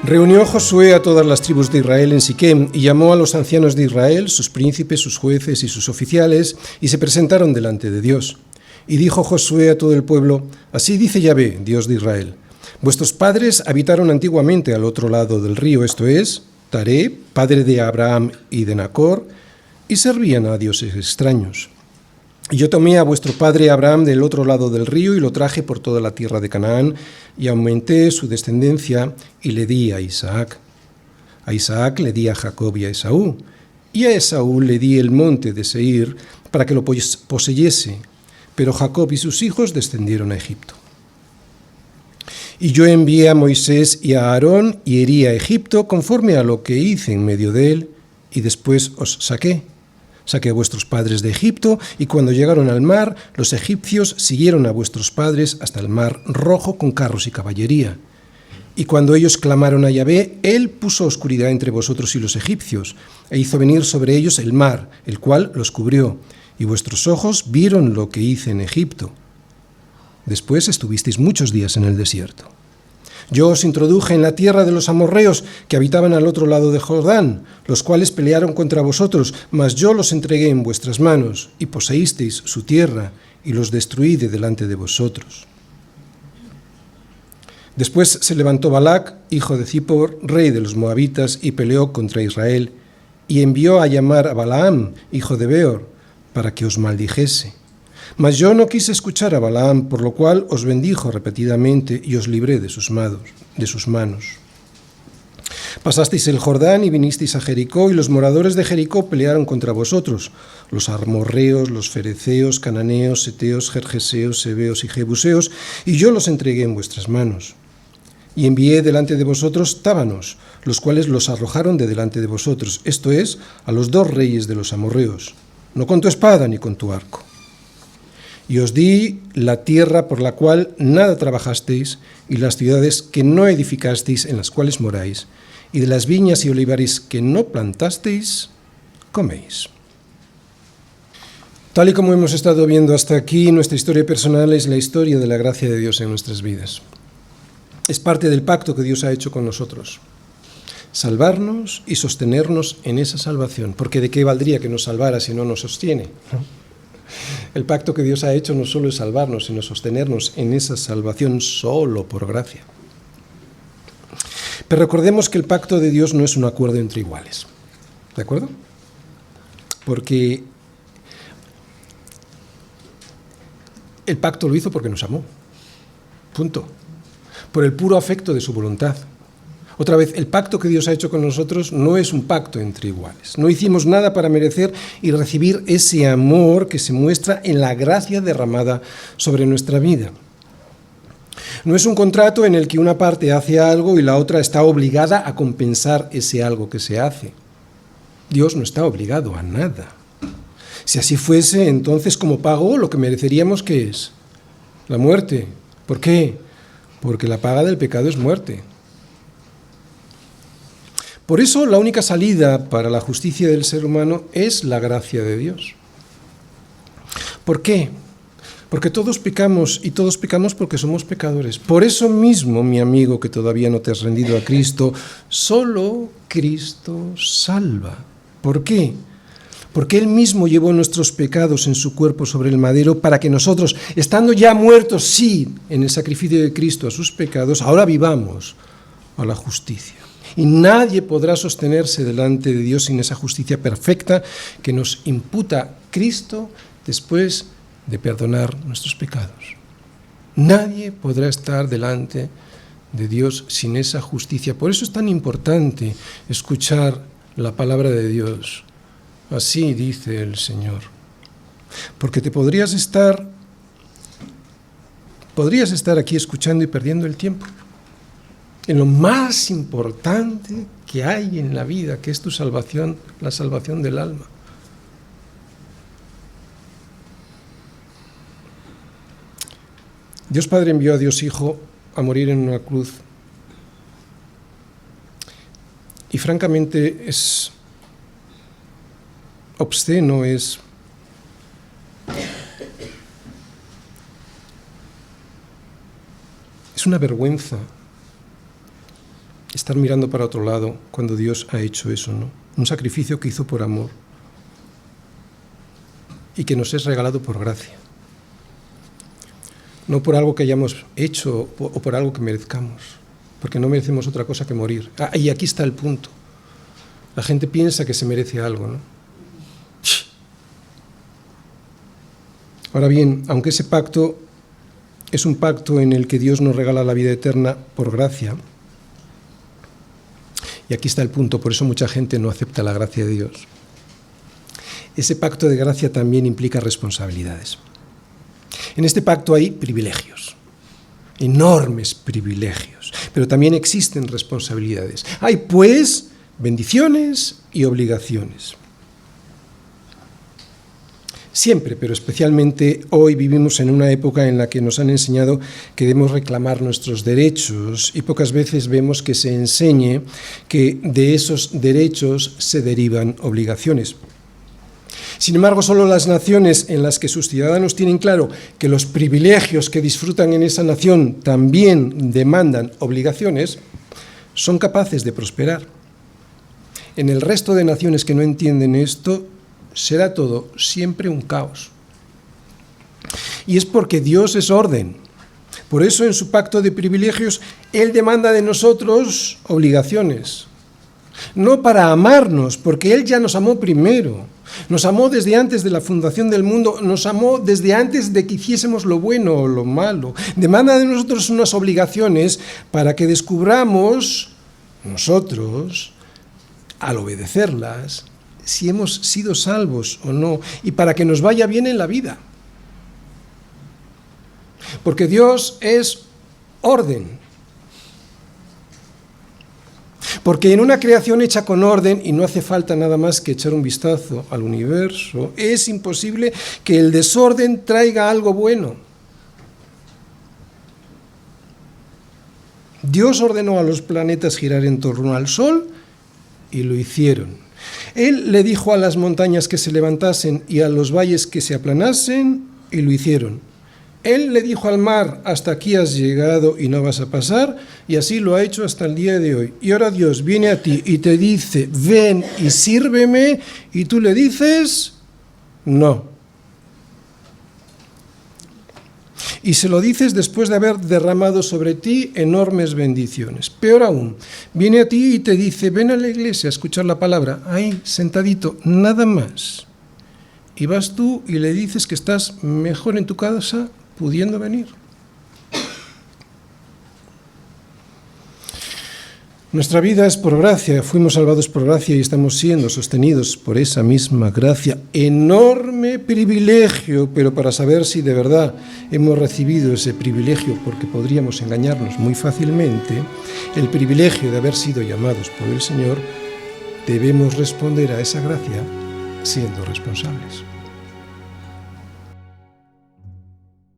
Reunió Josué a todas las tribus de Israel en Siquem y llamó a los ancianos de Israel, sus príncipes, sus jueces y sus oficiales, y se presentaron delante de Dios. Y dijo Josué a todo el pueblo: Así dice Yahvé, Dios de Israel: Vuestros padres habitaron antiguamente al otro lado del río, esto es, Taré, padre de Abraham y de Nacor, y servían a dioses extraños. Y yo tomé a vuestro padre Abraham del otro lado del río y lo traje por toda la tierra de Canaán, y aumenté su descendencia y le di a Isaac. A Isaac le di a Jacob y a Esaú, y a Esaú le di el monte de Seir para que lo poseyese, pero Jacob y sus hijos descendieron a Egipto. Y yo envié a Moisés y a Aarón y herí a Egipto conforme a lo que hice en medio de él, y después os saqué. Saqué a vuestros padres de Egipto, y cuando llegaron al mar, los egipcios siguieron a vuestros padres hasta el mar Rojo con carros y caballería. Y cuando ellos clamaron a Yahvé, él puso oscuridad entre vosotros y los egipcios, e hizo venir sobre ellos el mar, el cual los cubrió, y vuestros ojos vieron lo que hice en Egipto. Después estuvisteis muchos días en el desierto. Yo os introduje en la tierra de los amorreos que habitaban al otro lado de Jordán, los cuales pelearon contra vosotros, mas yo los entregué en vuestras manos, y poseísteis su tierra, y los destruí de delante de vosotros. Después se levantó Balac, hijo de Zippor, rey de los moabitas, y peleó contra Israel, y envió a llamar a Balaam, hijo de Beor, para que os maldijese. Mas yo no quise escuchar a Balaam, por lo cual os bendijo repetidamente y os libré de sus manos. Pasasteis el Jordán y vinisteis a Jericó, y los moradores de Jericó pelearon contra vosotros, los amorreos, los fereceos, cananeos, seteos, gergeseos, sebeos y jebuseos, y yo los entregué en vuestras manos. Y envié delante de vosotros tábanos, los cuales los arrojaron de delante de vosotros, esto es, a los 2 reyes de los amorreos, no con tu espada ni con tu arco. Y os di la tierra por la cual nada trabajasteis, y las ciudades que no edificasteis en las cuales moráis, y de las viñas y olivares que no plantasteis, coméis. Tal y como hemos estado viendo hasta aquí, nuestra historia personal es la historia de la gracia de Dios en nuestras vidas. Es parte del pacto que Dios ha hecho con nosotros. Salvarnos y sostenernos en esa salvación, porque ¿de qué valdría que nos salvara si no nos sostiene? El pacto que Dios ha hecho no solo es salvarnos, sino sostenernos en esa salvación solo por gracia. Pero recordemos que el pacto de Dios no es un acuerdo entre iguales, ¿de acuerdo? Porque el pacto lo hizo porque nos amó, punto, por el puro afecto de su voluntad. Otra vez, el pacto que Dios ha hecho con nosotros no es un pacto entre iguales. No hicimos nada para merecer y recibir ese amor que se muestra en la gracia derramada sobre nuestra vida. No es un contrato en el que una parte hace algo y la otra está obligada a compensar ese algo que se hace. Dios no está obligado a nada. Si así fuese, entonces como pago lo que mereceríamos, ¿qué es? La muerte. ¿Por qué? Porque la paga del pecado es muerte. Por eso la única salida para la justicia del ser humano es la gracia de Dios. ¿Por qué? Porque todos pecamos y todos pecamos porque somos pecadores. Por eso mismo, mi amigo que todavía no te has rendido a Cristo, solo Cristo salva. ¿Por qué? Porque Él mismo llevó nuestros pecados en su cuerpo sobre el madero para que nosotros, estando ya muertos, sí, en el sacrificio de Cristo a sus pecados, ahora vivamos a la justicia. Y nadie podrá sostenerse delante de Dios sin esa justicia perfecta que nos imputa Cristo después de perdonar nuestros pecados. Nadie podrá estar delante de Dios sin esa justicia. Por eso es tan importante escuchar la palabra de Dios. Así dice el Señor. Porque te podrías estar aquí escuchando y perdiendo el tiempo en lo más importante que hay en la vida, que es tu salvación, la salvación del alma. Dios Padre envió a Dios Hijo a morir en una cruz. Y francamente es obsceno, es una vergüenza. estar mirando para otro lado cuando Dios ha hecho eso, ¿no? Un sacrificio que hizo por amor y que nos es regalado por gracia. No por algo que hayamos hecho o por algo que merezcamos, porque no merecemos otra cosa que morir. Y aquí está el punto. La gente piensa que se merece algo, ¿no? Ahora bien, aunque ese pacto es un pacto en el que Dios nos regala la vida eterna por gracia, y aquí está el punto, por eso mucha gente no acepta la gracia de Dios. Ese pacto de gracia también implica responsabilidades. En este pacto hay privilegios, enormes privilegios, pero también existen responsabilidades. Hay, pues, bendiciones y obligaciones. Siempre, pero especialmente hoy vivimos en una época en la que nos han enseñado que debemos reclamar nuestros derechos y pocas veces vemos que se enseñe que de esos derechos se derivan obligaciones. Sin embargo, solo las naciones en las que sus ciudadanos tienen claro que los privilegios que disfrutan en esa nación también demandan obligaciones, son capaces de prosperar. En el resto de naciones que no entienden esto, será todo siempre un caos. Y es porque Dios es orden. Por eso en su pacto de privilegios, Él demanda de nosotros obligaciones. No para amarnos, porque Él ya nos amó primero. Nos amó desde antes de la fundación del mundo, nos amó desde antes de que hiciésemos lo bueno o lo malo. Demanda de nosotros unas obligaciones para que descubramos nosotros, al obedecerlas, si hemos sido salvos o no, y para que nos vaya bien en la vida. Porque Dios es orden. Porque en una creación hecha con orden, y no hace falta nada más que echar un vistazo al universo, es imposible que el desorden traiga algo bueno. Dios ordenó a los planetas girar en torno al Sol y lo hicieron. Él le dijo a las montañas que se levantasen y a los valles que se aplanasen, y lo hicieron. Él le dijo al mar, hasta aquí has llegado y no vas a pasar, y así lo ha hecho hasta el día de hoy. Y ahora Dios viene a ti y te dice, ven y sírveme, y tú le dices, no. Y se lo dices después de haber derramado sobre ti enormes bendiciones. Peor aún, viene a ti y te dice, ven a la iglesia a escuchar la palabra, ahí, sentadito, nada más. Y vas tú y le dices que estás mejor en tu casa pudiendo venir. Nuestra vida es por gracia, fuimos salvados por gracia y estamos siendo sostenidos por esa misma gracia. Enorme privilegio, pero para saber si de verdad hemos recibido ese privilegio, porque podríamos engañarnos muy fácilmente, el privilegio de haber sido llamados por el Señor, debemos responder a esa gracia siendo responsables.